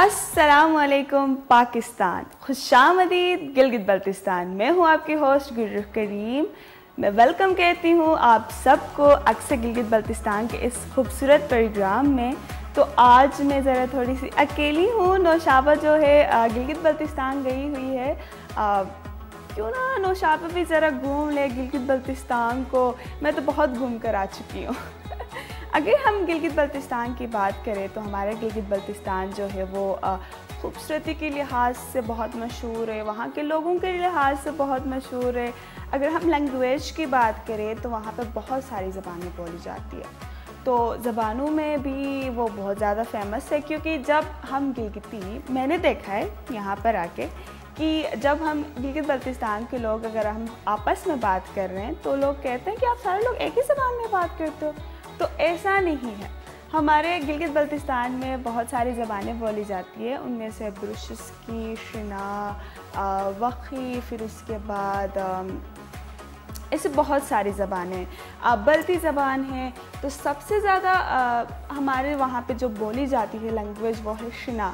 السلام علیکم پاکستان، خوش آمدید گلگت بلتستان۔ میں ہوں آپ کی ہوسٹ گلرخ کریم۔ میں ویلکم کہتی ہوں آپ سب کو اکثر گلگت بلتستان کے اس خوبصورت پروگرام میں۔ تو آج میں ذرا تھوڑی سی اکیلی ہوں۔ نوشابہ جو ہے گلگت بلتستان گئی ہوئی ہے، کیوں نہ نوشابہ بھی ذرا گھوم لے گلگت بلتستان کو۔ میں تو بہت گھوم کر آ چکی ہوں۔ اگر ہم گلگت بلتستان کی بات کریں تو ہمارا گلگت بلتستان جو ہے وہ خوبصورتی کے لحاظ سے بہت مشہور ہے، وہاں کے لوگوں کے لحاظ سے بہت مشہور ہے۔ اگر ہم لینگویج کی بات کریں تو وہاں پہ بہت ساری زبانیں بولی جاتی ہے، تو زبانوں میں بھی وہ بہت زیادہ فیمس ہے، کیونکہ جب ہم گلگتی، میں نے دیکھا ہے یہاں پر آ کے کہ جب ہم گلگت بلتستان کے لوگ اگر ہم آپس میں بات کر رہے ہیں تو لوگ کہتے ہیں کہ آپ سارے لوگ ایک ہی زبان میں بات کرتے ہو، تو ایسا نہیں ہے۔ ہمارے گلگت بلتستان میں بہت ساری زبانیں بولی جاتی ہیں، ان میں سے بروشسکی، شنا، وقی، پھر اس کے بعد ایسے بہت ساری زبانیں، بلتی زبان ہے۔ تو سب سے زیادہ ہمارے وہاں پہ جو بولی جاتی ہے لینگویج وہ ہے شنا۔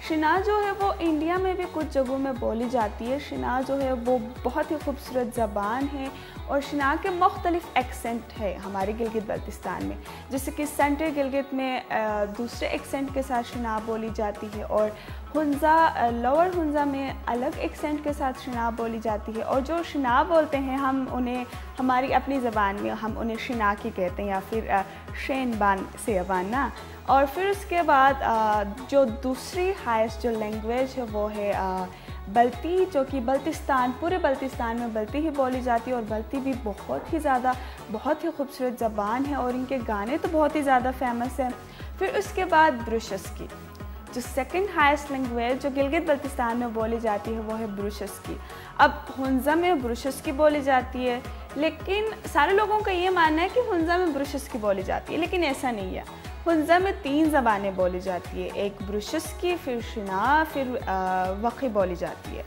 شنا جو ہے وہ انڈیا میں بھی کچھ جگہوں میں بولی جاتی ہے۔ شنا جو ہے وہ بہت ہی خوبصورت زبان ہے، اور شنا کے مختلف ایکسنٹ ہے ہمارے گلگت بلتستان میں، جیسے کہ سینٹرل گلگت میں دوسرے ایکسنٹ کے ساتھ شنا بولی جاتی ہے، اور ہنزا، لوور ہنزا میں الگ ایکسنٹ کے ساتھ شنا بولی جاتی ہے۔ اور جو شنا بولتے ہیں ہم انہیں ہماری اپنی زبان میں ہم انہیں شنا کی کہتے ہیں، یا پھر شین بان سیوان نا۔ اور پھر اس کے بعد جو دوسری ہائیسٹ جو لینگویج ہے وہ ہے بلتی، جو کہ بلتستان، پورے بلتستان میں بلتی ہی بولی جاتی ہے، اور بلتی بھی بہت ہی زیادہ بہت ہی خوبصورت زبان ہے، اور ان کے گانے تو بہت ہی زیادہ فیمس ہیں۔ پھر اس کے بعد بروشسکی، جو سیکنڈ ہائیسٹ لینگویج جو گلگت بلتستان میں بولی جاتی ہے وہ ہے بروشسکی۔ اب ہنزا میں بروشسکی بولی جاتی ہے، لیکن سارے لوگوں کا یہ ماننا ہے کہ ہنزا میں بروشسکی بولی جاتی ہے، لیکن ایسا نہیں ہے۔ ہنزا میں 3 زبانیں بولی جاتی ہے، ایک بروشسکی، پھر شنا، پھر وقی بولی جاتی ہے۔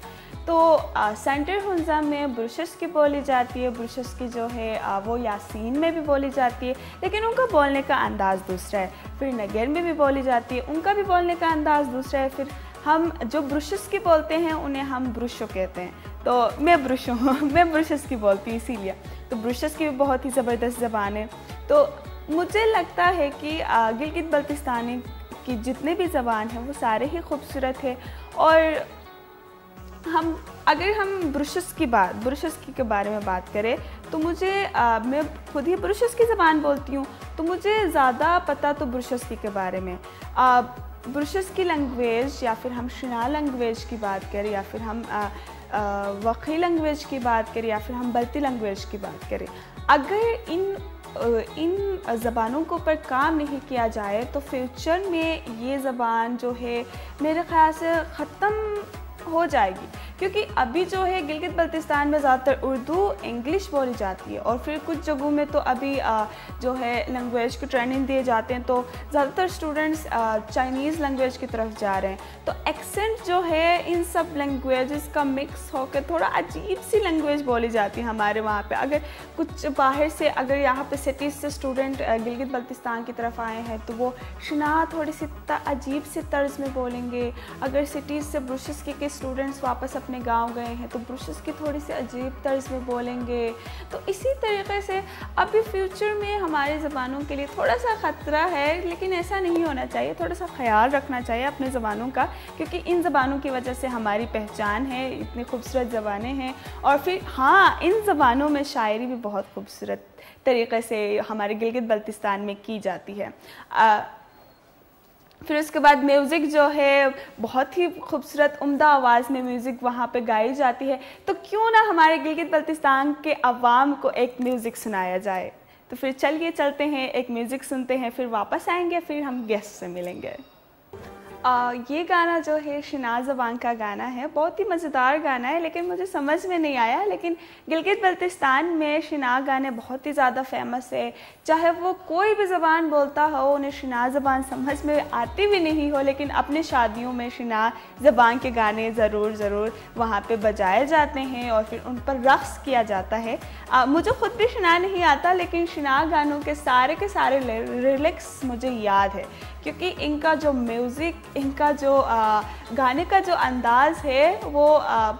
تو سینٹرل ہنزا میں بروشسکی بولی جاتی ہے۔ بروشسکی جو ہے وہ یاسین میں بھی بولی جاتی ہے، لیکن ان کا بولنے کا انداز دوسرا ہے۔ پھر نگر میں بھی بولی جاتی ہے، ان کا بھی بولنے کا انداز دوسرا ہے۔ پھر ہم جو بروشسکی بولتے ہیں انہیں ہم بروشو کہتے ہیں، تو میں بروشو ہوں، میں بروشسکی بولتی ہوں اسی لیے۔ تو بروشسکی بھی بہت ہی زبردست زبان ہے۔ تو مجھے لگتا ہے کہ گلگت بلتستانی کی جتنے بھی زبان ہیں وہ سارے ہی خوبصورت ہے۔ اور اگر ہم بروشسکی کے بارے میں بات کریں تو میں خود ہی بروشسکی زبان بولتی ہوں، تو مجھے زیادہ پتہ تو بروشسکی کے بارے میں۔ بروشسکی لینگویج، یا پھر ہم شنا لینگویج کی بات کریں، یا پھر ہم وقی لینگویج کی بات کریں، یا پھر ہم بلتی لینگویج کی بات کریں، اگر ان زبانوں کے اوپر کام نہیں کیا جائے تو فیوچر میں یہ زبان جو ہے میرے خیال سے ختم ہو جائے گی، کیونکہ ابھی جو ہے گلگت بلتستان میں زیادہ تر اردو، انگلش بولی جاتی ہے، اور پھر کچھ جگہوں میں تو ابھی جو ہے لینگویج کو ٹریننگ دیے جاتے ہیں، تو زیادہ تر اسٹوڈنٹس چائنیز لینگویج کی طرف جا رہے ہیں۔ تو ایکسنٹ جو ہے ان سب لینگویجز کا مکس ہو کے تھوڑا عجیب سی لینگویج بولی جاتی ہے ہمارے وہاں پہ۔ اگر کچھ باہر سے، اگر یہاں پہ سٹیز سے اسٹوڈنٹ گلگت بلتستان کی طرف آئے ہیں تو وہ شنا تھوڑی سی عجیب سی طرز میں بولیں گے۔ اگر سٹیز سے بروشسکی کے اسٹوڈنٹس واپس اپنے گاؤں گئے ہیں تو بروشسکی تھوڑی سی عجیب طرز میں بولیں گے۔ تو اسی طریقے سے ابھی فیوچر میں ہماری زبانوں کے لیے تھوڑا سا خطرہ ہے، لیکن ایسا نہیں ہونا چاہیے، تھوڑا سا خیال رکھنا چاہیے اپنے زبانوں کا، کیونکہ ان زبانوں کی وجہ سے ہماری پہچان ہے، اتنی خوبصورت زبانیں ہیں۔ اور پھر ہاں، ان زبانوں میں شاعری بھی بہت خوبصورت طریقے سے ہمارے گلگت بلتستان میں کی جاتی ہے۔ پھر اس کے بعد میوزک جو ہے بہت ہی خوبصورت عمدہ آواز میں میوزک وہاں پہ گائی جاتی ہے، تو کیوں نہ ہمارے گلگت بلتستان کے عوام کو ایک میوزک سنایا جائے۔ تو پھر چلیے چلتے ہیں، ایک میوزک سنتے ہیں، پھر واپس آئیں گے، پھر ہم گیسٹ سے ملیں گے۔ یہ گانا جو ہے شنا زبان کا گانا ہے، بہت ہی مزیدار گانا ہے، لیکن مجھے سمجھ میں نہیں آیا، لیکن گلگت بلتستان میں شنا گانے بہت ہی زیادہ فیمس ہے۔ چاہے وہ کوئی بھی زبان بولتا ہو، انہیں شنا زبان سمجھ میں آتی بھی نہیں ہو، لیکن اپنے شادیوں میں شنا زبان کے گانے ضرور وہاں پہ بجائے جاتے ہیں، اور پھر ان پر رقص کیا جاتا ہے۔ مجھے خود بھی شنا نہیں آتا، لیکن شنا گانوں کے سارے لیرکس مجھے یاد ہے، کیونکہ ان کا جو میوزک، ان کا جو گانے کا جو انداز ہے وہ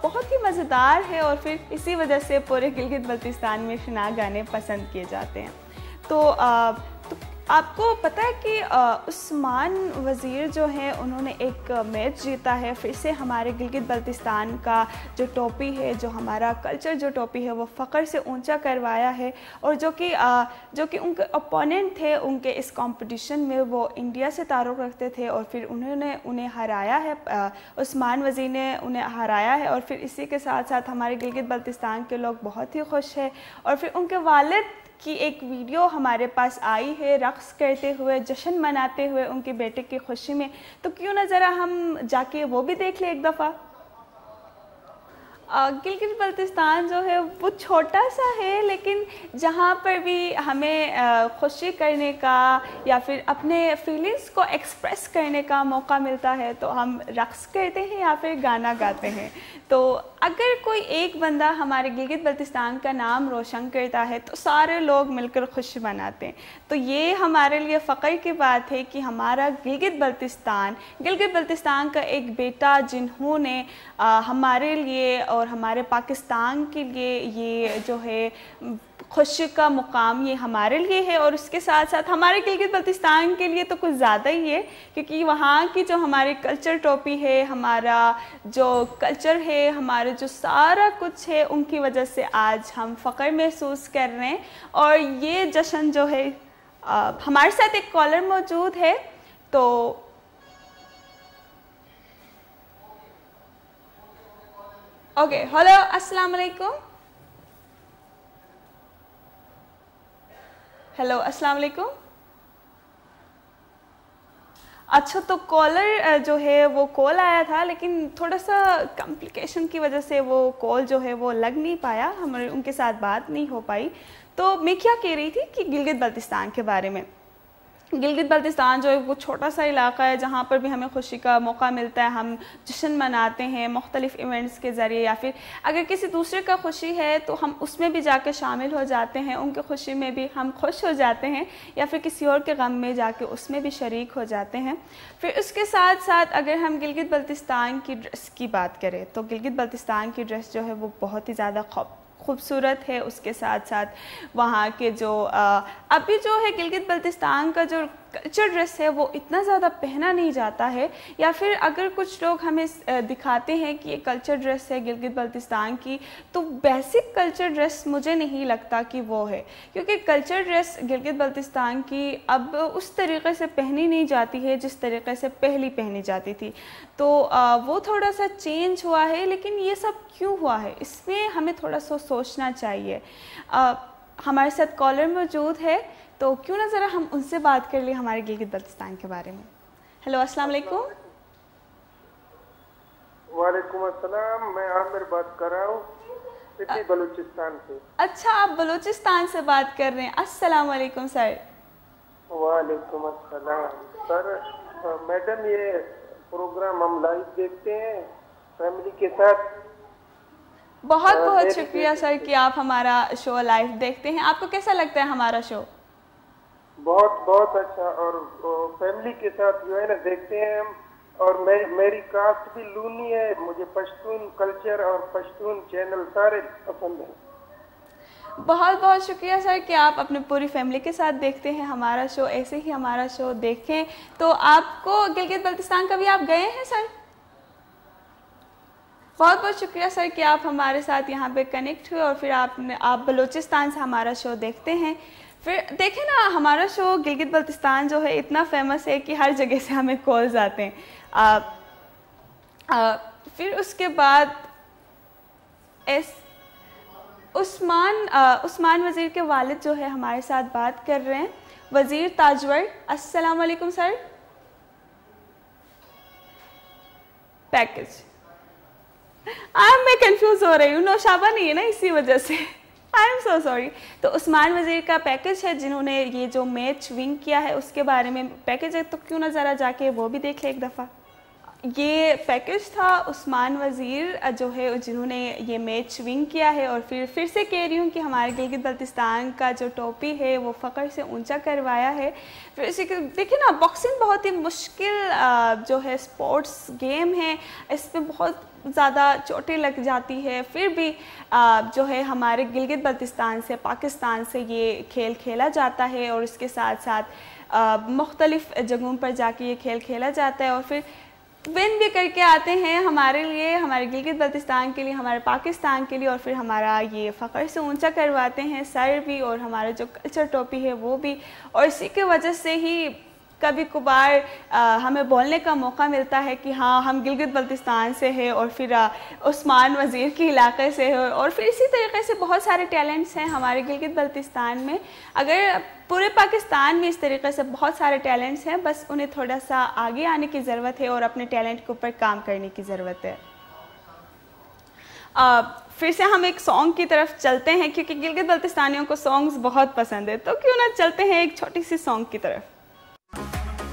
بہت ہی مزیدار ہے، اور پھر اسی وجہ سے پورے گلگت بلتستان میں شناگ گانے پسند کیے جاتے ہیں۔ تو آپ کو پتہ ہے کہ عثمان وزیر جو ہیں انہوں نے ایک میچ جیتا ہے، پھر سے ہمارے گلگت بلتستان کا جو ٹوپی ہے، جو ہمارا کلچر جو ٹوپی ہے وہ فخر سے اونچا کروایا ہے، اور جو کہ ان کے اپوننٹ تھے ان کے اس کمپٹیشن میں وہ انڈیا سے تعلق رکھتے تھے، اور پھر انہوں نے انہیں ہرایا ہے، عثمان وزیر نے انہیں ہرایا ہے، اور پھر اسی کے ساتھ ساتھ ہمارے گلگت بلتستان کے لوگ بہت ہی خوش ہیں، اور پھر ان کے والد کی ایک ویڈیو ہمارے پاس آئی ہے رقص کرتے ہوئے، جشن مناتے ہوئے ان کے بیٹے کی خوشی میں، تو کیوں نہ ذرا ہم جا کے وہ بھی دیکھ لیں ایک دفعہ۔ گلگت بلتستان جو ہے وہ چھوٹا سا ہے، لیکن جہاں پر بھی ہمیں خوشی کرنے کا یا پھر اپنے فیلنگز کو ایکسپریس کرنے کا موقع ملتا ہے تو ہم رقص کرتے ہیں یا پھر گانا گاتے ہیں۔ تو اگر کوئی ایک بندہ ہمارے گلگت بلتستان کا نام روشن کرتا ہے تو سارے لوگ مل کر خوشی مناتے ہیں۔ تو یہ ہمارے لیے فخر کی بات ہے کہ ہمارا گلگت بلتستان کا ایک بیٹا جنہوں نے ہمارے لیے اور ہمارے پاکستان کے لیے یہ جو ہے خوشی کا مقام یہ ہمارے لیے ہے، اور اس کے ساتھ ساتھ ہمارے گلگت بلتستان کے لیے تو کچھ زیادہ ہی ہے، کیونکہ وہاں کی جو ہماری کلچر ٹوپی ہے، ہمارا جو کلچر ہے، ہمارے جو سارا کچھ ہے، ان کی وجہ سے آج ہم فخر محسوس کر رہے ہیں۔ اور یہ جشن جو ہے ہمارے ساتھ ایک کالر موجود ہے، تو اوکے، ہیلو، السلام علیکم۔ ہیلو، السلام علیکم۔ اچھا، تو کالر جو ہے وہ کال آیا تھا، لیکن تھوڑا سا کمپلیکیشن کی وجہ سے وہ کال جو ہے وہ لگ نہیں پایا، ہمارے ان کے ساتھ بات نہیں ہو پائی۔ تو میں کیا کہہ رہی تھی کہ گلگت بلتستان کے بارے میں، گلگت بلتستان جو ہے وہ چھوٹا سا علاقہ ہے جہاں پر بھی ہمیں خوشی کا موقع ملتا ہے، ہم جشن مناتے ہیں مختلف ایونٹس کے ذریعے، یا پھر اگر کسی دوسرے کا خوشی ہے تو ہم اس میں بھی جا کے شامل ہو جاتے ہیں، ان کی خوشی میں بھی ہم خوش ہو جاتے ہیں، یا پھر کسی اور کے غم میں جا کے اس میں بھی شریک ہو جاتے ہیں۔ پھر اس کے ساتھ ساتھ اگر ہم گلگت بلتستان کی ڈریس کی بات کریں تو گلگت بلتستان کی ڈریس جو ہے وہ بہت ہی زیادہ خوبصورت ہے۔ اس کے ساتھ ساتھ وہاں کے جو ابھی جو ہے گلگت بلتستان کا جو کلچر ڈریس ہے وہ اتنا زیادہ پہنا نہیں جاتا ہے، یا پھر اگر کچھ لوگ ہمیں دکھاتے ہیں کہ یہ کلچر ڈریس ہے گلگت بلتستان کی، تو بیسک کلچر ڈریس مجھے نہیں لگتا کہ وہ ہے، کیونکہ کلچر ڈریس گلگت بلتستان کی اب اس طریقے سے پہنی نہیں جاتی ہے جس طریقے سے پہلی پہنی جاتی تھی، تو وہ تھوڑا سا چینج ہوا ہے۔ لیکن یہ سب کیوں ہوا ہے، اس میں ہمیں تھوڑا سا سوچنا چاہیے۔ ہمارے ساتھ کالر موجود ہے، تو کیوں نہ ذرا ہم ان سے بات کر لیں ہمارے گلگت بلتستان کے بارے میں۔ ہیلو، السلام علیکم۔ وعلیکم السلام، میں عامر بات کر رہا ہوں سٹی بلوچستان سے۔ اچھا، آپ بلوچستان سے بات کر رہے ہیں، السلام علیکم سر۔ وعلیکم السلام سر۔ میڈم، یہ پروگرام ہم لائیو دیکھتے ہیں فیملی کے ساتھ۔ بہت بہت شکریہ سر کہ آپ ہمارا شو لائیو دیکھتے ہیں۔ آپ کو کیسا لگتا ہے ہمارا شو؟ بہت بہت اچھا، اور فیملی کے ساتھ جو ہے نا دیکھتے ہیں ہم، اور میری کاسٹ بھی لونی ہے، مجھے پشتون کلچر اور پشتون چینل سارے پسند ہیں۔ بہت بہت شکریہ سر کہ آپ اپنے پوری فیملی کے ساتھ دیکھتے ہیں ہمارا شو، ایسے ہی ہمارا شو دیکھیں۔ تو آپ کو گلگت بلتستان کبھی آپ گئے ہیں سر؟ بہت بہت شکریہ سر کہ آپ ہمارے ساتھ یہاں پہ کنیکٹ ہوئے، اور پھر آپ بلوچستان سے ہمارا شو دیکھتے ہیں۔ پھر دیکھیں نا، ہمارا شو گلگت بلتستان جو ہے اتنا فیمس ہے کہ ہر جگہ سے ہمیں کالز آتے ہیں۔ پھر اس کے بعد عثمان وزیر کے والد جو ہے ہمارے ساتھ بات کر رہے ہیں، وزیر تاجور۔ السلام علیکم سر۔ پیکج میں کنفیوز ہو رہی ہوں، نوشابہ نہیں ہے نا، اسی وجہ سے آئی ایم سو سوری۔ تو عثمان وزیر کا پیکج ہے، جنہوں نے یہ جو میچ ون کیا ہے اس کے بارے میں پیکج ہے، تو کیوں نہ ذرا جا کے وہ بھی دیکھ لیں ایک دفعہ۔ یہ پیکج تھا عثمان وزیر جو ہے جنہوں نے یہ میچ ون کیا ہے، اور پھر سے کہہ رہی ہوں کہ ہمارے گلگت بلتستان کا جو ٹوپی ہے وہ فخر سے اونچا کروایا ہے. پھر اسی کے دیکھیں نا، باکسنگ بہت ہی مشکل جو ہے اسپورٹس گیم ہے، اس میں بہت زیادہ چوٹیں لگ جاتی ہے، پھر بھی جو ہے ہمارے گلگت بلتستان سے، پاکستان سے یہ کھیل کھیلا جاتا ہے، اور اس کے ساتھ ساتھ مختلف جگہوں پر جا کے یہ کھیل کھیلا جاتا ہے، اور پھر ون بھی کر کے آتے ہیں ہمارے لیے، ہمارے گلگت بلتستان کے لیے، ہمارے پاکستان کے لیے، اور پھر ہمارا یہ فخر سے اونچا کرواتے ہیں سر بھی، اور ہمارا جو کلچر ٹوپی ہے وہ بھی. اور اسی کی وجہ سے ہی کبھی کبھار ہمیں بولنے کا موقع ملتا ہے کہ ہاں ہم گلگت بلتستان سے ہیں، اور پھر عثمان وزیر کے علاقے سے ہے، اور پھر اسی طریقے سے بہت سارے ٹیلنٹس ہیں ہمارے گلگت بلتستان میں. اگر پورے پاکستان میں اس طریقے سے بہت سارے ٹیلنٹس ہیں، بس انہیں تھوڑا سا آگے آنے کی ضرورت ہے اور اپنے ٹیلنٹ کے اوپر کام کرنے کی ضرورت ہے. پھر سے ہم ایک سانگ کی طرف چلتے ہیں، کیونکہ گلگت بلتستانیوں کو سانگز بہت پسند ہے، تو کیوں نہ چلتے ہیں ایک چھوٹی سی سانگ کی طرف.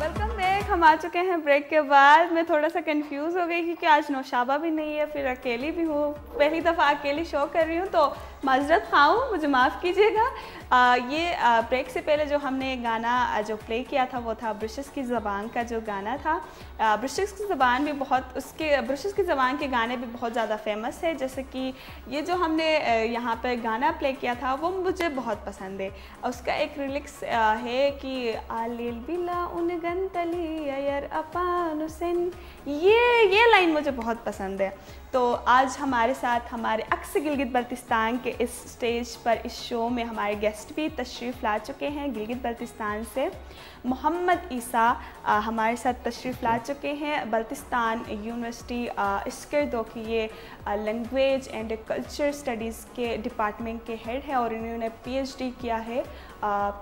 Welcome back. ہم آ چکے ہیں بریک کے بعد. میں تھوڑا سا کنفیوز ہو گئی کیونکہ آج نوشابہ بھی نہیں ہے، پھر اکیلی بھی ہوں، پہلی دفعہ اکیلی شو کر رہی ہوں، تو معذرت خواہ ہوں، مجھے معاف کیجیے گا. یہ بریک سے پہلے جو ہم نے گانا جو پلے کیا تھا وہ تھا برشش کی زبان کا جو گانا تھا. برشش کی زبان بھی بہت، برشش کی زبان کے گانے بھی بہت زیادہ فیمس ہے، جیسے کہ یہ جو ہم نے یہاں پہ گانا پلے کیا تھا وہ مجھے بہت پسند ہے. اس کا ایک ریلکس ہے کہ آلیل بلا ان گنتلی ایئر اپان سن، یہ لائن مجھے بہت پسند ہے. تو آج ہمارے ساتھ ہمارے عکس گلگت بلتستان کے اس سٹیج پر، اس شو میں ہمارے گیسٹ بھی تشریف لا چکے ہیں. گلگت بلتستان سے محمد عیسیٰ ہمارے ساتھ تشریف لا چکے ہیں. بلتستان یونیورسٹی اسکردو کی یہ لینگویج اینڈ کلچر اسٹڈیز کے ڈپارٹمنٹ کے ہیڈ ہے، اور انہوں نے پی ایچ ڈی کیا ہے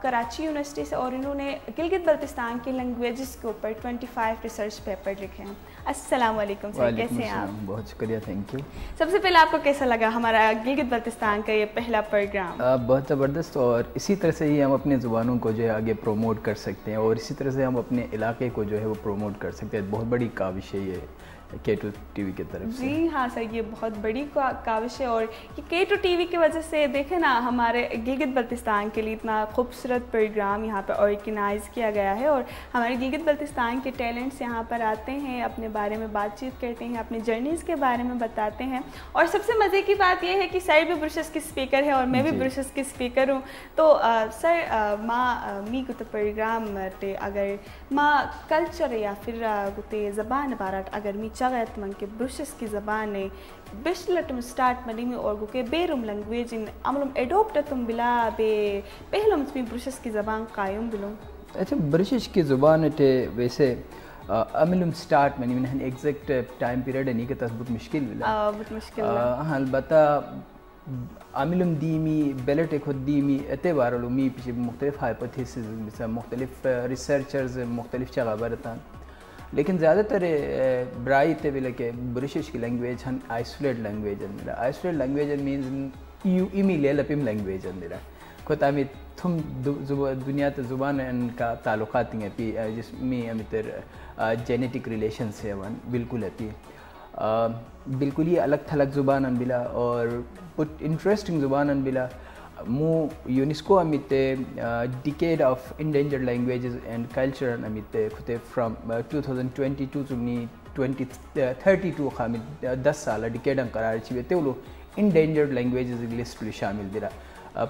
کراچی یونیورسٹی سے، اور انہوں نے گلگت بلتستان کی لینگویجز کے اوپر 25 ریسرچ پیپر لکھے ہیں. السلام علیکم سر، کیسے ہیں آپ؟ بہت شکریہ، تھینک یو. سب سے پہلے آپ کو کیسا لگا ہمارا گلگت بلتستان کا یہ پہلا پروگرام؟ بہت زبردست، اور اسی طرح سے ہی ہم اپنے زبانوں کو جو ہے آگے پروموٹ کر سکتے ہیں، اور اسی طرح سے ہم اپنے علاقے کو جو ہے وہ پروموٹ کر سکتے ہیں. بہت بڑی کاوش ہے یہ K2 TV کی طرف سے. جی ہاں سر، یہ بہت بڑی کاوش ہے، اور یہ K2 TV کی وجہ سے دیکھیں نا ہمارے گلگت بلتستان کے لیے اتنا خوبصورت پروگرام یہاں پہ آرگنائز کیا گیا ہے، اور ہمارے گلگت بلتستان کے ٹیلنٹس یہاں پر آتے ہیں، اپنے بارے میں بات چیت کرتے ہیں، اپنی جرنیز کے بارے میں بتاتے ہیں. اور سب سے مزے کی بات یہ ہے کہ سر بھی برشس کی اسپیکر ہے اور میں بھی برشس کی اسپیکر ہوں. تو سر ماں می گتے پروگرام تے اگر ماں کلچر یا پھر گتے زبان بارات اگر می چاغت من کے برشس کی زبان ہے بشلٹم سٹارٹ منی میں، اور گو کے بیرم لینگویج ان عملم ایڈوپٹ تم بلا بے پہلم تم برشس کی زبان قائم بلوں. اچھا، برشش کی زبان تے ویسے عملم سٹارٹ منی میں ایگزیکٹ ٹائم پیریڈ نہیں کہ بہت مشکل ملا، بہت مشکل. البتہ عملم دیمی بیلٹ خود دیمی اعتبار علومی پیچھے مختلف ہائپوتھیسز، مختلف ریسرچرز مختلف جگہ برتان، لیکن زیادہ تر برائی طویل کہ برشش کی لینگویج ہن آئسولیٹ لینگویج اندرا. آئسولیٹ لینگویج مینز یو ایمی لے لپیم لینگویج اندرا خود ہمیں تم دنیا تے زبان ان کا تعلقات ہیں پی جس میں ہمیں تر جینیٹک ریلیشن سے ون بالکل ہے پی بالکل ہی الگ تھلگ زبان ان بلا، اور بہت انٹرسٹنگ زبان ان بلا. مو UNESCO Amit decade of endangered languages and culture Amit خطے فرام 2022 to 2032 خامد 10 سال ڈیکیڈ ان قرار چیوے تولو انڈینجرڈ لینگویجز لسٹ لی شامل دیرا.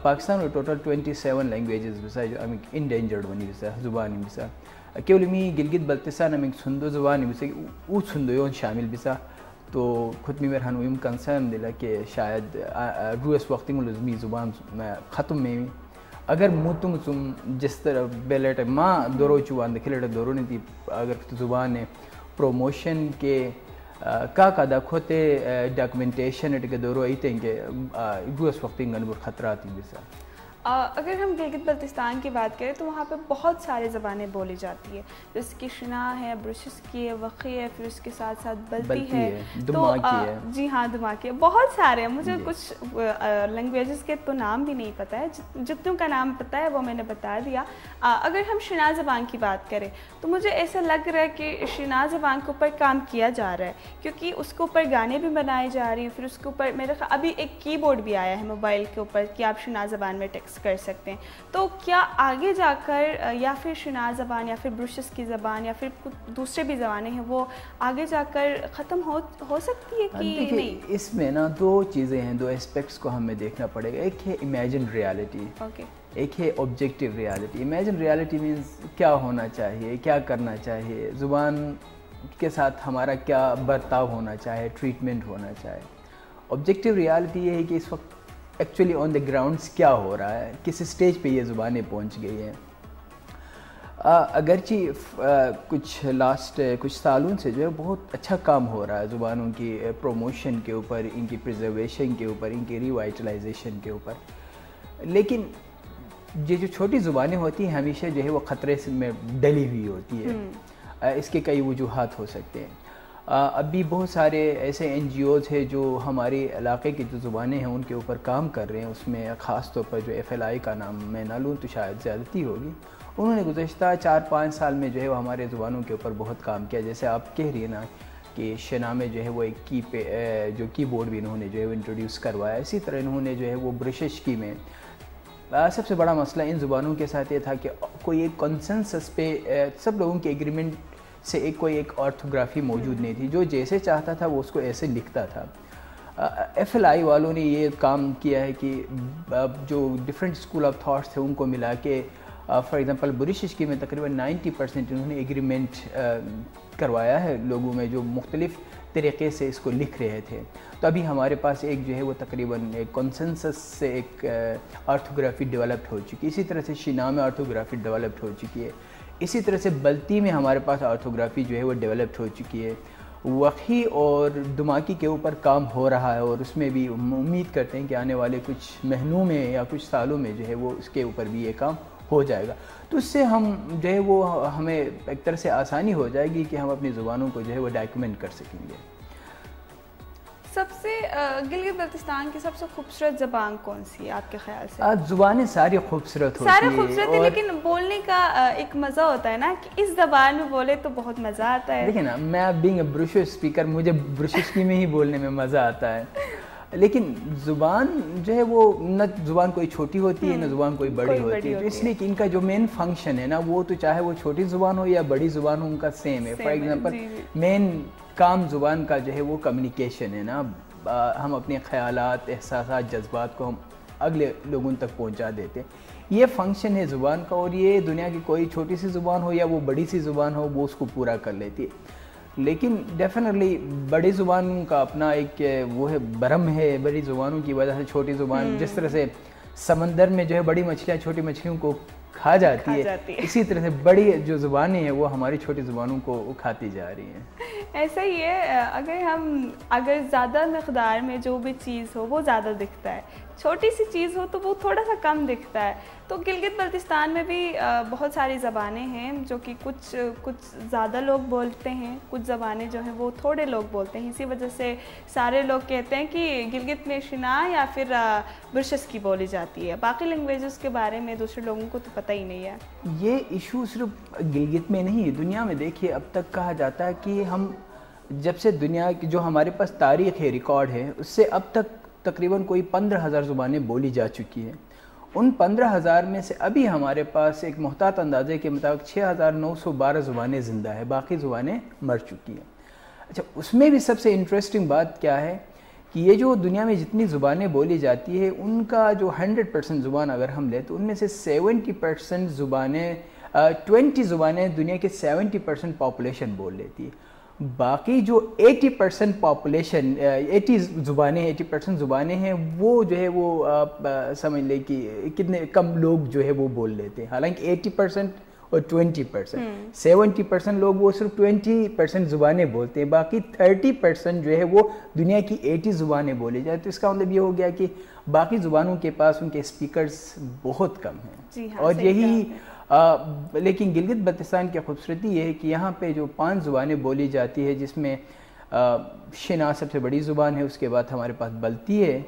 پاکستان میں ٹوٹل 27 لینگویجز بسا جو ہمیں انڈینجرڈ بنی بسا زبانی بسا کیول می گلگت بلتستان ہمیں سندو زبانی بسا او سندو یون شامل بسا. تو خود میں میرا ہنویم کنسرن دلا کہ شاید روس وقتی ملزمی زبان ختم میں اگر موتم تم جس طرح بیلٹ ماں دورو چوان دکھلے دورو نہیں تھی اگر زبان پروموشن کے کا دا کھوتے ڈاکومنٹیشن کے دورو ایتے ہیں کہ روس وقتی گنبر خطرات ہی بسا. اگر ہم گلگت بلتستان کی بات کریں تو وہاں پہ بہت سارے زبانیں بولی جاتی ہے، جیسے کہ شنا ہے، برشس کی ہے، وقی ہے، پھر اس کے ساتھ ساتھ بلتی ہے، دماکی ہے، جی ہاں دماکی ہے، بہت سارے ہیں. مجھے کچھ لینگویجز کے تو نام بھی نہیں پتہ ہے، جتنوں کا نام پتہ ہے وہ میں نے بتا دیا. اگر ہم شنا زبان کی بات کریں تو مجھے ایسا لگ رہا ہے کہ شنا زبان کے اوپر کام کیا جا رہا ہے، کیونکہ اس کے اوپر گانے بھی بنائے جا رہی ہیں. پھر اس کے اوپر میرے ابھی ایک کی بورڈ بھی آیا ہے موبائل کے اوپر کہ آپ شنا زبان میں ٹیکسٹ کر سکتے ہیں. تو کیا آگے جا کر یا پھر شنا زبان یا پھر برشس کی زبان یا پھر کچھ دوسرے بھی زبانیں ہیں وہ آگے جا کر ختم ہو سکتی ہے کہ نہیں؟ اس میں نا دو چیزیں ہیں، دو اسپیکٹس کو ہمیں دیکھنا پڑے گا. ایک ہے امیجن ریالٹی، ایک ہے objective reality. Imagine reality means کیا ہونا چاہیے، کیا کرنا چاہیے، زبان کے ساتھ ہمارا کیا برتاؤ ہونا چاہے، ٹریٹمنٹ ہونا چاہے. آبجیکٹیو ریالٹی یہ ہے کہ اس وقت ایکچولی آن دی گراؤنڈس کیا ہو رہا ہے، کس اسٹیج پہ یہ زبانیں پہنچ گئی ہیں. اگرچہ کچھ سالوں سے جو ہے بہت اچھا کام ہو رہا ہے زبانوں کی پروموشن کے اوپر، ان کی پریزرویشن کے اوپر، ان کی ریوائٹلائزیشن کے اوپر، لیکن یہ جو چھوٹی زبانیں ہوتی ہیں ہمیشہ جو ہے وہ خطرے میں ڈلی ہوئی ہوتی ہے. اس کے کئی وجوہات ہو سکتے ہیں. ابھی بہت سارے ایسے این جی اوز ہیں جو ہمارے علاقے کی جو زبانیں ہیں ان کے اوپر کام کر رہے ہیں. اس میں خاص طور پر جو ایف ایل آئی کا نام میں نہ لوں تو شاید زیادتی ہوگی. انہوں نے گزشتہ 4-5 سال میں جو ہے وہ ہمارے زبانوں کے اوپر بہت کام کیا. جیسے آپ کہہ رہی ہیں نا کہ شنا میں جو ہے وہ ایک کی بورڈ بھی انہوں نے جو ہے وہ انٹروڈیوس کروایا. اسی طرح انہوں نے جو ہے وہ برشش کی میں سب سے بڑا مسئلہ ان زبانوں کے ساتھ یہ تھا کہ کوئی ایک کنسنسس پہ سب لوگوں کے ایگریمنٹ سے کوئی ایک آرتھوگرافی موجود نہیں تھی. جو جیسے چاہتا تھا وہ اس کو ایسے لکھتا تھا. ایف ایل آئی والوں نے یہ کام کیا ہے کہ جو ڈفرینٹ اسکول آف تھاٹس تھے ان کو ملا کے فار ایگزامپل برشش کی میں تقریباً 90% انہوں نے ایگریمنٹ کروایا ہے لوگوں میں جو مختلف طریقے سے اس کو لکھ رہے تھے. تو ابھی ہمارے پاس ایک جو ہے وہ تقریباً ایک کنسنسس سے ایک آرتھوگرافی ڈیولپڈ ہو چکی ہے. اسی طرح سے شنا میں آرتھوگرافی ڈیولپڈ ہو چکی ہے. اسی طرح سے بلتی میں ہمارے پاس آرتھوگرافی جو ہے وہ ڈیولپڈ ہو چکی ہے. وقی اور دماکی کے اوپر کام ہو رہا ہے اور اس میں بھی امید کرتے ہیں کہ آنے والے کچھ مہینوں میں یا کچھ سالوں میں جو ہے وہ اس کے اوپر بھی یہ کام ہو جائے گا. تو اس سے ہم جو ہے وہ ہمیں ایک طرح سے آسانی ہو جائے گی کہ ہم اپنی زبانوں کو جو ہے وہ ڈاکیومنٹ کر سکیں گے. سب سے گلگت بلتستان کی سب سے خوبصورت زبان کون سی ہے آپ کے خیال سے؟ زبانیں ساری خوبصورت ہوتی ہیں، سارے خوبصورت ہیں، لیکن بولنے کا ایک مزہ ہوتا ہے نا کہ اس زبان میں بولے تو بہت مزہ آتا ہے. دیکھیں نا میں بینگ اے برشش اسپیکر مجھے برششکی میں ہی بولنے میں مزہ آتا ہے. لیکن زبان جو ہے وہ نہ زبان کوئی چھوٹی ہوتی ہے نہ زبان کوئی بڑی ہوتی ہے. تو اس لیے کہ ان کا جو مین فنکشن ہے نا وہ تو چاہے وہ چھوٹی زبان ہو یا بڑی زبان ہو ان کا سیم ہے. فار ایگزامپل مین کام زبان کا جو ہے وہ کمیونیکیشن ہے نا. ہم اپنے خیالات، احساسات، جذبات کو ہم اگلے لوگوں تک پہنچا دیتے. یہ فنکشن ہے زبان کا اور یہ دنیا کی کوئی چھوٹی سی زبان ہو یا وہ بڑی سی زبان ہو وہ اس کو پورا کر لیتی ہے. لیکن ڈیفینیٹلی بڑی زبان کا اپنا ایک وہ ہے برم ہے. بڑی زبانوں کی وجہ سے چھوٹی زبان جس طرح سے سمندر میں جو ہے بڑی مچھلیاں چھوٹی مچھلیوں کو کھا جاتی ہے، اسی طرح سے بڑی جو زبانیں ہیں وہ ہماری چھوٹی زبانوں کو کھاتی جا رہی ہیں. ایسا ہی ہے، اگر زیادہ مقدار میں جو بھی چیز ہو وہ زیادہ دکھتا ہے، چھوٹی سی چیز ہو تو وہ تھوڑا سا کم دکھتا ہے. تو گلگت بلتستان میں بھی بہت ساری زبانیں ہیں جو کہ کچھ زیادہ لوگ بولتے ہیں، کچھ زبانیں جو ہیں وہ تھوڑے لوگ بولتے ہیں. اسی وجہ سے سارے لوگ کہتے ہیں کہ گلگت میں شنا یا پھر برشس کی بولی جاتی ہے. باقی لینگویجز کے بارے میں دوسرے لوگوں کو تو پتہ ہی نہیں ہے. یہ ایشو صرف گلگت میں نہیں، دنیا میں دیکھیے اب تک کہا جاتا ہے کہ ہم جب سے دنیا کی جو ہمارے پاس تاریخ ہے، ریکارڈ ہے، اس سے اب تک تقریباً کوئی 15,000 زبانیں بولی جا چکی ہیں. ان 15,000 میں سے ابھی ہمارے پاس ایک محتاط اندازے کے مطابق 6,912 زبانیں زندہ ہیں، باقی زبانیں مر چکی ہیں. اچھا، اس میں بھی سب سے انٹرسٹنگ بات کیا ہے کہ یہ جو دنیا میں جتنی زبانیں بولی جاتی ہے ان کا جو 100% زبان اگر ہم لیں تو ان میں سے 70% زبانیں 20 زبانیں دنیا کے 70% پاپولیشن بول لیتی ہے. باقی جو 80% پاپولیشن 80% زبانیں ہیں وہ جو ہے وہ آپ سمجھ لیں کہ کتنے کم لوگ جو ہے وہ بول لیتے ہیں. حالانکہ 80% اور 20%. 70% لوگ وہ صرف 20% زبانیں بولتے ہیں, باقی 30% جو ہے وہ دنیا کی 80 زبانیں بولی جائے. تو اس کا مطلب یہ ہو گیا کہ باقی زبانوں کے پاس ان کے اسپیکرز بہت کم ہیں. اور یہی لیکن گلگت بلتستان کی خوبصورتی یہ ہے کہ یہاں پہ جو 5 زبانیں بولی جاتی ہے, جس میں شنا سب سے بڑی زبان ہے, اس کے بعد ہمارے پاس بلتی ہے,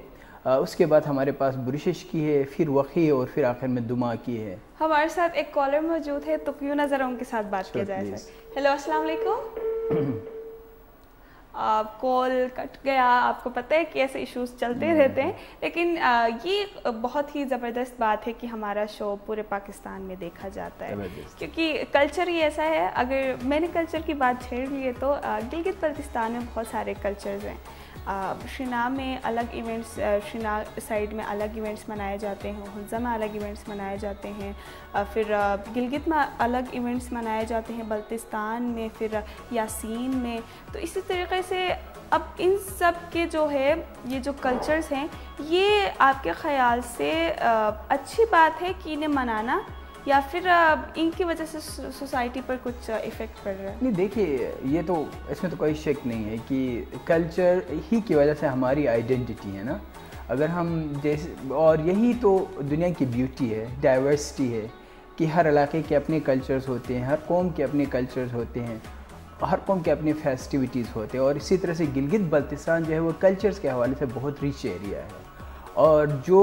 اس کے بعد ہمارے پاس برشش کی ہے, پھر وخی اور پھر آخر میں دما کی ہے. ہمارے ساتھ ایک کالر موجود ہے, تو کیوں نہ ذرا ان کے ساتھ بات کیا جائے. ہیلو, السلام علیکم. کال کٹ گیا. آپ کو پتہ ہے کہ ایسے ایشوز چلتے رہتے ہیں, لیکن یہ بہت ہی زبردست بات ہے کہ ہمارا شو پورے پاکستان میں دیکھا جاتا ہے, کیونکہ کلچر ہی ایسا ہے. اگر میں نے کلچر کی بات چھیڑ لی ہے تو گلگت بلتستان میں بہت سارے کلچرز ہیں. شنا میں الگ ایونٹس, شنا سائڈ میں الگ ایونٹس منائے جاتے ہیں, حنزہ میں الگ ایونٹس منائے جاتے ہیں, پھر گلگت میں الگ ایونٹس منائے جاتے ہیں, بلتستان میں, پھر یاسین میں. تو اسی طریقے سے اب ان سب کے جو ہے یہ جو کلچرز ہیں, یہ آپ کے خیال سے اچھی بات ہے کہ انہیں منانا, یا پھر ان کی وجہ سے سوسائٹی پر کچھ ایفیکٹ پڑ رہا ہے؟ نہیں, دیکھیے یہ تو اس میں تو کوئی شک نہیں ہے کہ کلچر ہی کی وجہ سے ہماری آئیڈینٹی ہے نا. اگر ہم جیسے, اور یہی تو دنیا کی بیوٹی ہے, ڈائیورسٹی ہے, کہ ہر علاقے کے اپنے کلچرز ہوتے ہیں, ہر قوم کے اپنے کلچرز ہوتے ہیں, ہر قوم کے اپنے فیسٹیوٹیز ہوتے ہیں. اور اسی طرح سے گلگت بلتستان جو ہے وہ کلچرز کے حوالے سے بہت ریچ ایریا ہے. اور جو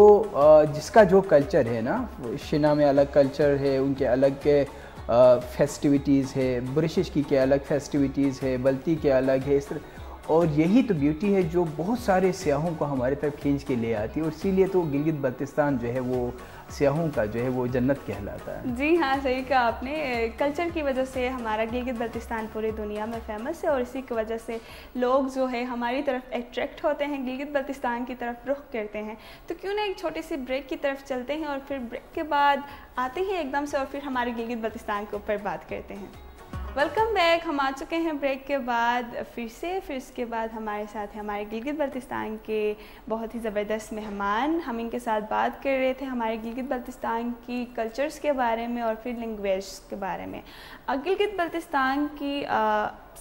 جس کا جو کلچر ہے نا, شنا میں الگ کلچر ہے, ان کے الگ کے فیسٹیوٹیز ہے, برشش کی کے الگ فیسٹیوٹیز ہے, بلتی کے الگ ہے, اس طرح. اور یہی تو بیوٹی ہے جو بہت سارے سیاحوں کو ہمارے طرف کھینچ کے لے آتی ہے, اور اسی لیے تو گلگت بلتستان جو ہے وہ سیاحوں کا جو ہے وہ جنت کہلاتا ہے. جی ہاں, صحیح کہا آپ نے. کلچر کی وجہ سے ہمارا گلگت بلتستان پوری دنیا میں فیمس ہے, اور اسی کی وجہ سے لوگ جو ہے ہماری طرف اٹریکٹ ہوتے ہیں, گلگت بلتستان کی طرف رخ کرتے ہیں. تو کیوں نہ ایک چھوٹی سی بریک کی طرف چلتے ہیں, اور پھر بریک کے بعد آتے ہیں ایک دم سے, اور پھر ہمارے گلگت بلتستان کے اوپر بات کرتے ہیں. Welcome back. ہم آ چکے ہیں بریک کے بعد پھر اس کے بعد ہمارے ساتھ ہیں ہمارے گلگت بلتستان کے بہت ہی زبردست مہمان. ہم ان کے ساتھ بات کر رہے تھے ہمارے گلگت بلتستان کی کلچرز کے بارے میں, اور پھر لینگویج کے بارے میں. گلگت بلتستان کی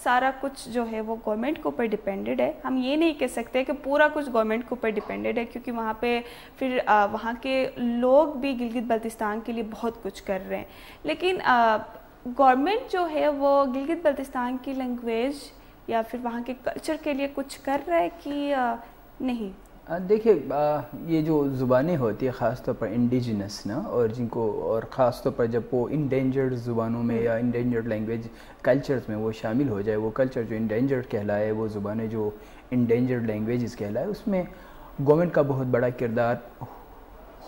سارا کچھ جو ہے وہ گورنمنٹ کے اوپر ڈیپینڈڈ ہے. ہم یہ نہیں کہہ سکتے کہ پورا کچھ گورنمنٹ کے اوپر ڈیپینڈڈ ہے, کیونکہ وہاں پہ پھر وہاں کے لوگ بھی گلگت بلتستان کے لیے بہت کچھ کر رہے ہیں. لیکن گورنمنٹ جو ہے وہ گلگت بلتستان کی لینگویج یا پھر وہاں کے کلچر کے لیے کچھ کر رہا ہے کہ نہیں؟ دیکھیے, یہ جو زبانیں ہوتی ہیں خاص طور پر انڈیجنس نا, اور جن کو, اور خاص طور پر جب وہ انڈینجرڈ زبانوں میں یا انڈینجرڈ لینگویج کلچرز میں وہ شامل ہو جائے, وہ کلچر جو انڈینجرڈ کہلائے, وہ زبانیں جو انڈینجرڈ لینگویجز کہلائے, اس میں گورنمنٹ کا بہت بڑا کردار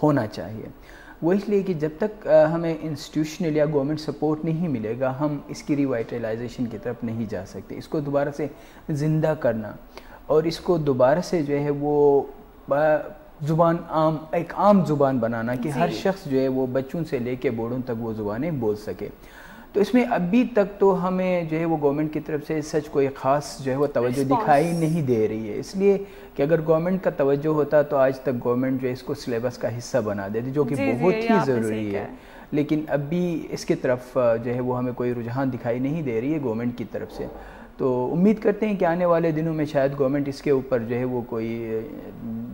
ہونا چاہیے. وہ اس لیے کہ جب تک ہمیں انسٹیٹیوشنل یا گورنمنٹ سپورٹ نہیں ملے گا, ہم اس کی ریوائٹلائزیشن کی طرف نہیں جا سکتے. اس کو دوبارہ سے زندہ کرنا, اور اس کو دوبارہ سے جو ہے وہ زبان ایک عام زبان بنانا کہ ہر شخص جو ہے وہ بچوں سے لے کے بوڑھوں تک وہ زبانیں بول سکے. تو اس میں ابھی تک تو ہمیں جو ہے وہ گورنمنٹ کی طرف سے سچ کوئی خاص جو ہے وہ توجہ دکھائی نہیں دے رہی ہے. اس لیے کہ اگر گورنمنٹ کا توجہ ہوتا تو آج تک گورنمنٹ جو ہے اس کو سلیبس کا حصہ بنا دیتی, جو کہ بہت ہی ضروری ہے. لیکن ابھی اس کی طرف جو ہے وہ ہمیں کوئی رجحان دکھائی نہیں دے رہی ہے گورنمنٹ کی طرف سے. تو امید کرتے ہیں کہ آنے والے دنوں میں شاید گورنمنٹ اس کے اوپر جو ہے وہ کوئی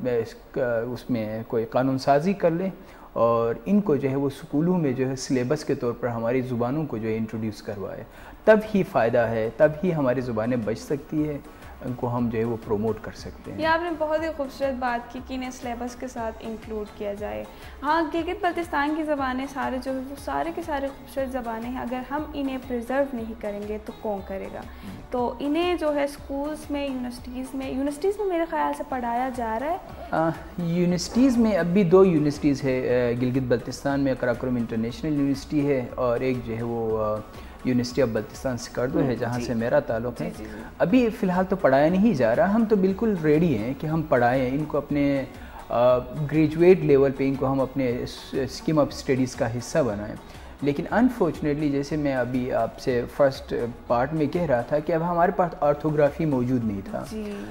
اس میں کوئی قانون سازی کر لے, اور ان کو جو ہے وہ اسکولوں میں جو ہے سلیبس کے طور پر ہماری زبانوں کو جو ہے انٹروڈیوس کروائے. تب ہی فائدہ ہے, تب ہی ہماری زبانیں بچ سکتی ہے, ان کو ہم جو ہے وہ پروموٹ کر سکتے ہیں. یہ آپ نے بہت ہی خوبصورت بات کی کہ انہیں سلیبس کے ساتھ انکلوڈ کیا جائے. ہاں, گلگت بلتستان کی زبانیں سارے جو ہے وہ سارے کے سارے خوبصورت زبانیں ہیں. اگر ہم انہیں پریزرو نہیں کریں گے تو کون کرے گا؟ تو انہیں جو ہے اسکولس میں, یونیورسٹیز میں میرے خیال سے پڑھایا جا رہا ہے. یونیورسٹیز میں اب بھی 2 یونیورسٹیز ہے گلگت بلتستان میں. قراقرم انٹرنیشنل یونیورسٹی ہے, اور ایک جو ہے وہ یونیورسٹی آف بلتستان سکردو ہے, جہاں سے میرا تعلق ہے. ابھی فی الحال تو پڑھایا نہیں جا رہا. ہم تو بالکل ریڈی ہیں کہ ہم پڑھائیں ان کو, اپنے گریجویٹ لیول پہ ان کو ہم اپنے اسکیم آف اسٹڈیز کا حصہ بنائیں. لیکن انفارچونیٹلی جیسے میں ابھی آپ سے فرسٹ پارٹ میں کہہ رہا تھا کہ اب ہمارے پاس آرتھوگرافی موجود نہیں تھا,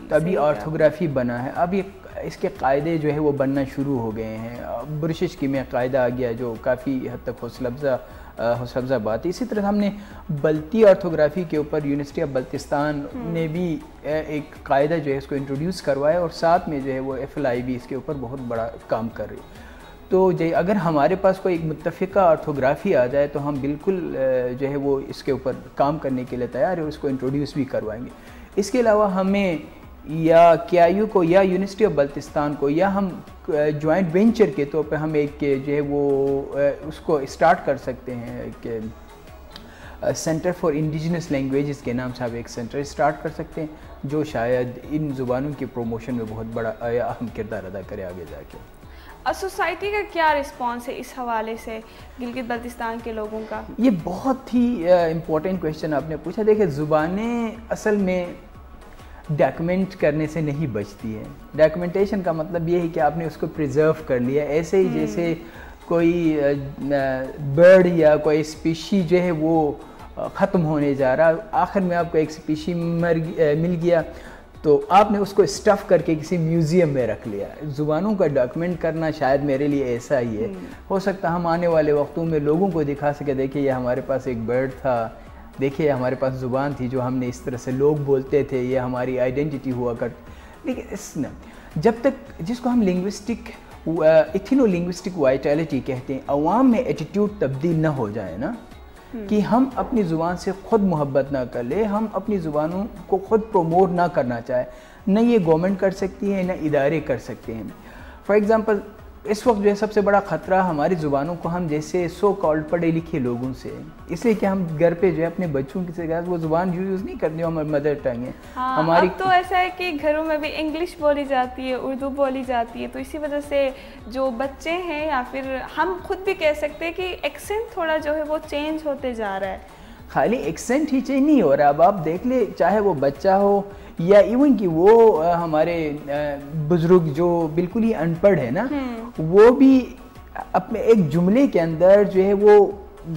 تو ابھی آرتھوگرافی بنا ہے. اب اس کے قاعدے جو ہے وہ بننا شروع ہو گئے ہیں. برشش کی میں قاعدہ آ گیا جو کافی حد تک حوصلہ افزا حوصلہ افزا بات ہے. اسی طرح ہم نے بلتی آرتھوگرافی کے اوپر یونیورسٹی آف بلتستان نے بھی ایک قاعدہ جو ہے اس کو انٹروڈیوس کروایا, اور ساتھ میں جو ہے وہ FLI بھی اس کے اوپر بہت بڑا کام کر رہی ہے. تو اگر ہمارے پاس کوئی ایک متفقہ آرتھوگرافی آ جائے تو ہم بالکل جو ہے وہ اس کے اوپر کام کرنے کے لیے تیار ہے, اور اس کو انٹروڈیوس بھی کروائیں گے. اس کے علاوہ ہمیں یا KIU کو یا یونیورسٹی آف بلتستان کو یا ہم جوائنٹ وینچر کے طور پہ ہم ایک جو ہے وہ اس کو اسٹارٹ کر سکتے ہیں کہ سینٹر فار انڈیجنس لینگویجز کے نام سے آپ ایک سینٹر اسٹارٹ کر سکتے ہیں جو شاید ان زبانوں کی پروموشن میں بہت بڑا اہم کردار ادا کرے آگے جا کے. سوسائٹی کا کیا رسپانس ہے اس حوالے سے گلگت بلتستان کے لوگوں کا؟ یہ بہت ہی امپورٹنٹ کویشچن آپ نے پوچھا. دیکھیں زبانیں اصل میں ڈاکیومنٹ کرنے سے نہیں بچتی ہے. ڈاکیومنٹیشن کا مطلب یہ ہے کہ آپ نے اس کو پریزرو کر لیا, ایسے ہی جیسے کوئی برڈ یا کوئی اسپیشی جو ہے وہ ختم ہونے جا رہا, آخر میں آپ کو ایک اسپیشی مل گیا تو آپ نے اس کو اسٹف کر کے کسی میوزیم میں رکھ لیا. زبانوں کا ڈاکیومنٹ کرنا شاید میرے لیے ایسا ہی ہے. ہو سکتا ہم آنے والے وقتوں میں لوگوں کو دکھا سکے, دیکھیں یہ ہمارے پاس ایک برڈ تھا, دیکھیں ہمارے پاس زبان تھی جو ہم نے اس طرح سے لوگ بولتے تھے, یہ ہماری آئیڈینٹی ہوا کرتی. لیکن اس نے جب تک جس کو ہم لنگوسٹک ایتھنو لنگوسٹک وائٹیلٹی کہتے ہیں, عوام میں ایٹیٹیوڈ تبدیل نہ ہو جائے نا, کہ ہم اپنی زبان سے خود محبت نہ کر لیں, ہم اپنی زبانوں کو خود پروموٹ نہ کرنا چاہیں, نہ یہ گورنمنٹ کر سکتی ہے نہ ادارے کر سکتے ہیں. فار ایگزامپل اس وقت جو ہے سب سے بڑا خطرہ ہماری زبانوں کو ہم جیسے سو کالڈ پڑھے لکھے لوگوں سے, اس لیے کہ ہم گھر پہ جو ہے اپنے بچوں کی سے وہ زبان یوز نہیں کرتے, ہماری مدر ٹنگ ہے. ہماری تو ایسا ہے کہ گھروں میں بھی انگلش بولی جاتی ہے, اردو بولی جاتی ہے, تو اسی وجہ سے جو بچے ہیں یا پھر ہم خود بھی کہہ سکتے ہیں کہ ایکسنٹ تھوڑا جو ہے وہ چینج ہوتے جا رہا ہے. خالی ایکسنٹ ہی چینج نہیں ہو رہا, اب آپ دیکھ لیں چاہے وہ بچہ ہو یا ایون کہ وہ ہمارے بزرگ جو بالکل ہی ان پڑھ ہے نا, وہ بھی اپنے ایک جملے کے اندر جو ہے وہ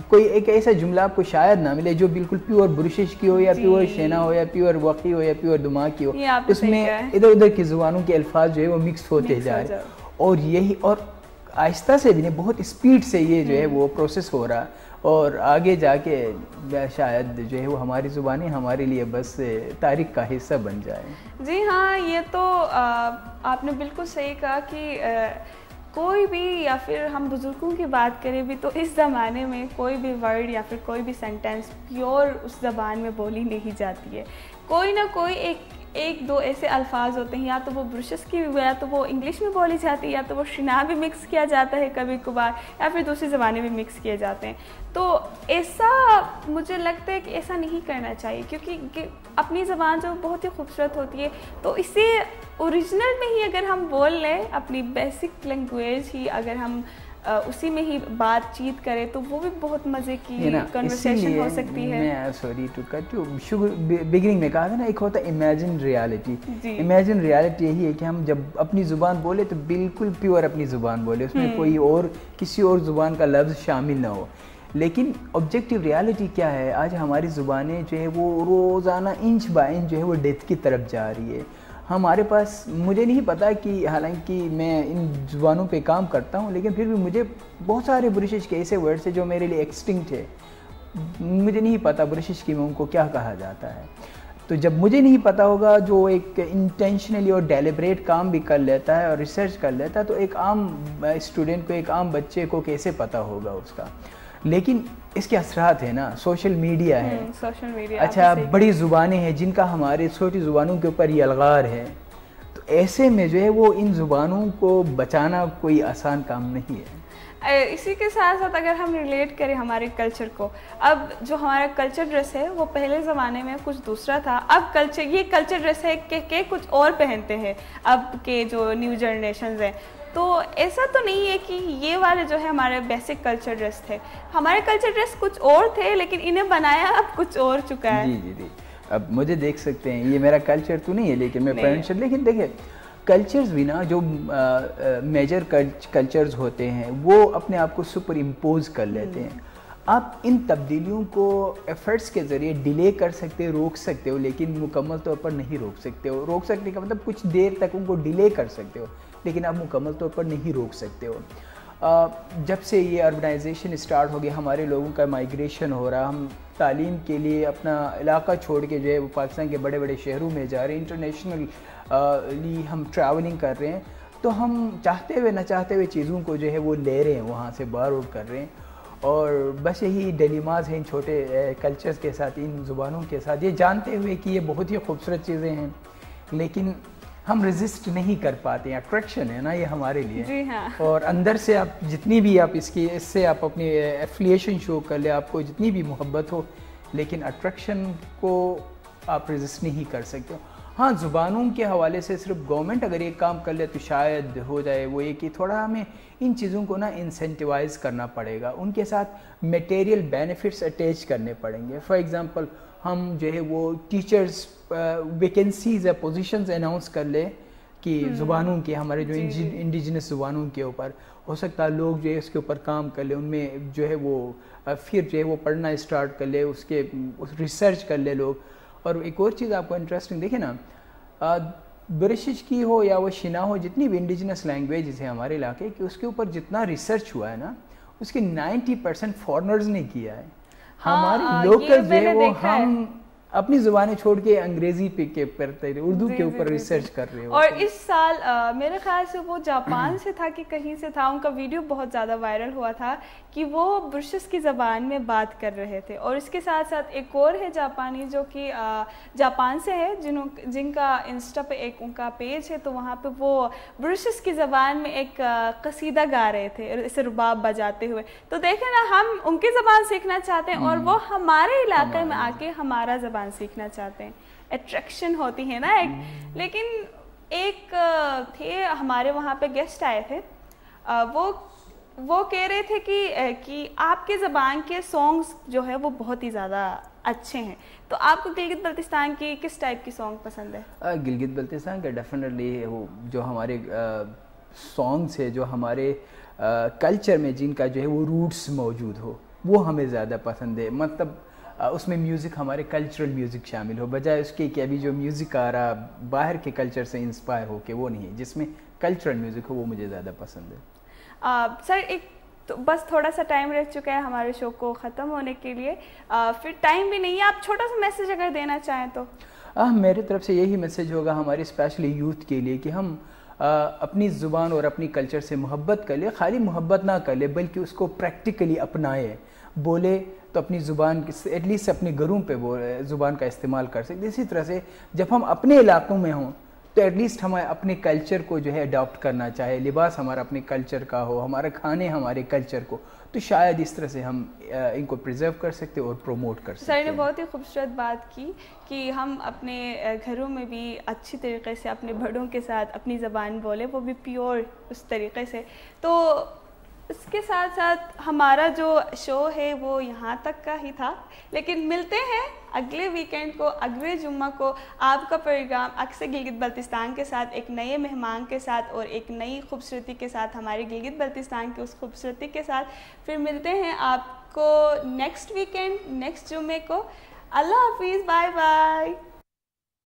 کوئی ایک ایسا جملہ آپ کو شاید نہ ملے جو بالکل پیور برشش کی ہو یا پیور شینا ہو یا پیور وقی ہو یا پیور دماغ کی ہو. اس میں ادھر ادھر کی زبانوں کے الفاظ جو ہے وہ مکس ہوتے جا رہے, اور یہی اور آہستہ سے بھی نہیں بہت اسپیڈ سے یہ جو ہے وہ پروسیس ہو رہا, اور آگے جا کے شاید جو ہے وہ ہماری زبانیں ہمارے لیے بس تاریخ کا حصہ بن جائے. جی ہاں, یہ تو آپ نے بالکل صحیح کہا کہ کوئی بھی یا پھر ہم بزرگوں کی بات کریں بھی تو اس زمانے میں کوئی بھی ورڈ یا پھر کوئی بھی سینٹینس پیور اس زبان میں بولی نہیں جاتی ہے. کوئی نہ کوئی ایک دو ایسے الفاظ ہوتے ہیں, یا تو وہ برشس کی یا تو وہ انگلش میں بولی جاتی ہے, یا تو وہ شنا بھی مکس کیا جاتا ہے کبھی کبھار, یا پھر دوسری زبانیں بھی مکس کیے جاتے ہیں. تو ایسا مجھے لگتا ہے کہ ایسا نہیں کرنا چاہیے, کیونکہ اپنی زبان جو بہت ہی خوبصورت ہوتی ہے, تو اسے اوریجنل میں ہی اگر ہم بول لیں, اپنی بیسک لینگویج ہی اگر ہم اسی میں ہی بات چیت کرے تو وہ بھی بہت مزے کی کنورسیشن ہو سکتی ہے. میں sorry to cut you, beginning میں کہا تھا نا ایک ہوتا ہے امیجن ریالٹی. امیجن ریالٹی یہی ہے کہ ہم جب اپنی زبان بولے تو بالکل پیور اپنی زبان بولے, اس میں کوئی اور کسی اور زبان کا لفظ شامل نہ ہو. لیکن آبجیکٹیو ریالٹی کیا ہے, آج ہماری زبانیں جو ہے وہ روزانہ انچ بائی انچ جو ہے وہ ڈیتھ کی طرف جا رہی ہے. ہمارے پاس مجھے نہیں پتا کہ حالانکہ میں ان زبانوں پہ کام کرتا ہوں, لیکن پھر بھی مجھے بہت سارے برشش کے ایسے ورڈس ہیں جو میرے لیے ایکسٹنکٹ ہے. مجھے نہیں پتا برشش کی میں ان کو کیا کہا جاتا ہے. تو جب مجھے نہیں پتا ہوگا, جو ایک انٹینشنلی اور ڈیلیبریٹ کام بھی کر لیتا ہے اور ریسرچ کر لیتا ہے, تو ایک عام اسٹوڈنٹ کو, ایک عام بچے کو کیسے پتا ہوگا اس کا. لیکن اس کے اثرات ہیں نا, سوشل میڈیا ہے, اچھا بڑی زبانیں ہیں جن کا ہمارے چھوٹی زبانوں کے اوپر یہ الغار ہے, تو ایسے میں جو ہے وہ ان زبانوں کو بچانا کوئی آسان کام نہیں ہے. اسی کے ساتھ ساتھ اگر ہم ریلیٹ کریں ہمارے کلچر کو, اب جو ہمارا کلچر ڈریس ہے وہ پہلے زمانے میں کچھ دوسرا تھا, اب یہ کلچر ڈریس ہے کہ کچھ اور پہنتے ہیں اب کے جو نیو جنریشنز ہیں. تو ایسا تو نہیں ہے کہ یہ والے جو ہے ہمارے بیسک کلچر ڈریس تھے, ہمارے کلچر ڈریس کچھ اور تھے لیکن انہیں بنایا اب کچھ اور چکا ہے. جی اب مجھے دیکھ سکتے ہیں, یہ میرا کلچر تو نہیں ہے لیکن میں فرینڈشپ, لیکن دیکھیں کلچرز بھی نا جو میجر کلچرز ہوتے ہیں وہ اپنے آپ کو سپر امپوز کر لیتے ہیں. آپ ان تبدیلیوں کو ایفرٹس کے ذریعے ڈیلے کر سکتے ہو, روک سکتے ہو, لیکن مکمل طور پر نہیں روک سکتے ہو. روک سکنے کا مطلب کچھ دیر تک ان کو ڈیلے کر سکتے ہو, لیکن آپ مکمل طور پر نہیں روک سکتے ہو. جب سے یہ اربنائزیشن اسٹارٹ ہو گیا, ہمارے لوگوں کا مائیگریشن ہو رہا, ہم تعلیم کے لیے اپنا علاقہ چھوڑ کے جو ہے وہ پاکستان کے بڑے بڑے شہروں میں جا رہے ہیں, انٹرنیشنلی ہم ٹریولنگ کر رہے ہیں, تو ہم چاہتے ہوئے نہ چاہتے ہوئے چیزوں کو جو ہے وہ لے رہے ہیں, وہاں سے بارڈ کر رہے ہیں. اور بس یہی ڈیلیماز ہیں ان چھوٹے کلچرز کے ساتھ, ان زبانوں کے ساتھ, یہ جانتے ہوئے کہ یہ بہت ہی خوبصورت چیزیں ہیں, لیکن ہم ریزسٹ نہیں کر پاتے ہیں. اٹریکشن ہے نا یہ ہمارے لیے. جی ہاں. اور اندر سے آپ جتنی بھی آپ اس سے آپ اپنی ایفیلیشن شو کر لیں, آپ کو جتنی بھی محبت ہو, لیکن اٹریکشن کو آپ ریزسٹ نہیں کر سکتے. ہاں, زبانوں کے حوالے سے صرف گورنمنٹ اگر یہ کام کر لے تو شاید ہو جائے. وہ یہ کہ تھوڑا ہمیں ان چیزوں کو نا انسینٹیوائز کرنا پڑے گا, ان کے ساتھ میٹیریل بینیفٹس اٹیچ کرنے پڑیں گے. فار ایگزامپل ہم جو ہے وہ ٹیچرز ویکینسیز یا پوزیشنز اناؤنس کر لیں کہ زبانوں کے, ہمارے جو انڈیجنس زبانوں کے اوپر ہو سکتا ہے لوگ جو ہے اس کے اوپر کام کر لیں, ان میں جو ہے وہ پھر جو ہے وہ پڑھنا اسٹارٹ کر لے, اس ریسرچ کر لے لوگ. اور ایک اور چیز آپ کو انٹرسٹنگ دیکھیں نا, برشش کی ہو یا وہ شنا ہو, جتنی بھی انڈیجنس لینگویجز ہیں ہمارے علاقے کی, اس کے اوپر جتنا ریسرچ ہوا ہے نا, اس کے 90% فارنرز نے کیا ہے. ہمارے لوکل جو ہے وہ ہم اپنی زبانیں چھوڑ کے انگریزی پہ کرتے رہے, اردو کے اوپر ریسرچ کر رہے ہیں. اور اس سال میرے خیال سے وہ جاپان سے تھا کہ کہیں سے تھا, ان کا ویڈیو بہت زیادہ وائرل ہوا تھا کہ وہ برشس کی زبان میں بات کر رہے تھے. اور اس کے ساتھ ساتھ ایک اور ہے جاپانی جو کہ جاپان سے ہے, جن کا انسٹا پہ ایک ان کا پیج ہے, تو وہاں پہ وہ برشس کی زبان میں ایک قصیدہ گا رہے تھے, اسے رباب بجاتے ہوئے. تو دیکھیں نا, ہم ان کی زبان سیکھنا چاہتے ہیں اور وہ ہمارے علاقے میں آ کے ہمارا زبان سیکھنا چاہتے ہیں. اٹریکشن ہوتی ہے نا ایک. لیکن ایک تھے ہمارے وہاں پہ گیسٹ آئے تھے, وہ کہہ رہے تھے کہ آپ کے زبان کے سانگز جو ہے وہ بہت ہی زیادہ اچھے ہیں. تو آپ کو گلگت بلتستان کی کس ٹائپ کی سانگ پسند ہے؟ گلگت بلتستان کا ڈیفینیٹلی وہ جو ہمارے سانگس ہے, جو ہمارے کلچر میں جن کا جو ہے وہ روٹس موجود ہو, وہ ہمیں زیادہ پسند ہے. مطلب اس میں میوزک ہمارے کلچرل میوزک شامل ہو, بجائے اس کے کہ ابھی جو میوزک آ رہا باہر کے کلچر سے انسپائر ہو کے, وہ نہیں ہے. جس میں کلچرل میوزک ہو وہ مجھے زیادہ پسند ہے. سر ایک تو بس تھوڑا سا ٹائم رہ چکا ہے ہمارے شو کو ختم ہونے کے لیے, پھر ٹائم بھی نہیں ہے, آپ چھوٹا سا میسیج اگر دینا چاہیں تو. میرے طرف سے یہی میسیج ہوگا ہمارے اسپیشلی یوتھ کے لیے کہ ہم اپنی زبان اور اپنی کلچر سے محبت کر لیں. خالی محبت نہ کر لیں بلکہ اس کو پریکٹیکلی اپنائے. بولے تو اپنی زبان ایٹ لیسٹ اپنے گھروں پہ زبان کا استعمال کر سکتے. اسی طرح سے جب ہم اپنے علاقوں میں ہوں تو ایٹ لیسٹ ہمیں اپنے کلچر کو جو ہے اڈاپٹ کرنا چاہے, لباس ہمارا اپنے کلچر کا ہو, ہمارے کھانے ہمارے کلچر کو, تو شاید اس طرح سے ہم ان کو پریزرو کر سکتے اور پروموٹ کر سکتے. سر نے بہت ہی خوبصورت بات کی کہ ہم اپنے گھروں میں بھی اچھی طریقے سے اپنے بڑوں کے ساتھ اپنی زبان بولیں, وہ بھی پیور اس طریقے سے. تو اس کے ساتھ ساتھ ہمارا جو شو ہے وہ یہاں تک کا ہی تھا, لیکن ملتے ہیں اگلے ویکینڈ کو, اگلے جمعہ کو آپ کا پروگرام اکثر گلگت بلتستان کے ساتھ, ایک نئے مہمان کے ساتھ اور ایک نئی خوبصورتی کے ساتھ, ہماری گلگت بلتستان کی اس خوبصورتی کے ساتھ. پھر ملتے ہیں آپ کو نیکسٹ ویکینڈ, نیکسٹ جمعے کو. اللہ حافظ, بائے بائے.